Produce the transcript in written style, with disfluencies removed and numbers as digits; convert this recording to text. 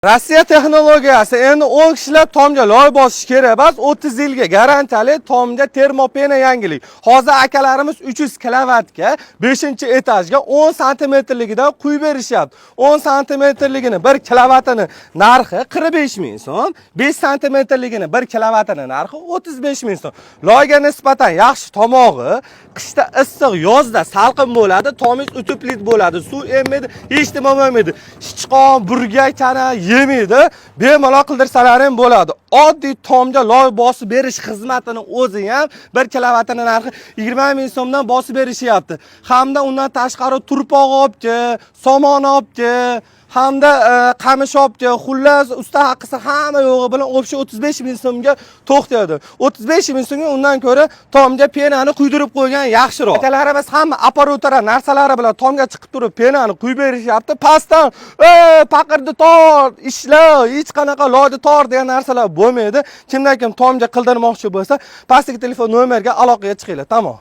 Rossiya texnologiyasi endi 10 kishilar tomga loy bosish kerak emas, 30 yilga garantiyali tomga termopena yangilik. Hozir akalarimiz 300 kilovatga 5-etajga 10 santimetrligidan quyib berishyapti. 10 santimetrligini 1 kilovatini narxi 45 ming so'm, 5 santimetrligini 1 kilovatini narxi 35 ming so'm. Loyga nisbatan yaxshi tomog'i, qishda issiq, yozda salqin bo'ladi, tomingiz o'tiblik bo'ladi, suv emmaydi, hech nima bo'lmaydi. Sichqon, burgak tana yemaydi, bemalol qildirsalar ham bo'ladi. Oddiy tomga loy bosib berish xizmatini o'zi ham 1 kilovatini narxi 20 ming so'mdan bosib berishyapti. Hamda undan tashqari turpoq olibdi, somon olibdi, hamda qamish olibdi. Xullas, usta haqqisi hamma yo'g'i bilan o'sha 35 ming so'mga to'xtaydi. 35 ming so'mga undan ko'ra tomga penani quydirib qo'ygan yaxshiroq. Akalarimiz hamma apparatura narsalari bilan tomga chiqib turib penani quyib berishyapti. Pastdan paqirni tor, ishla, hech qanaqa loyni tor degan narsalar bo'lmaydi. Kimdan kim tomga qildirmoqchi bo'lsa, pastdagi telefon nomeriga aloqaga chiqinglar. Tamom.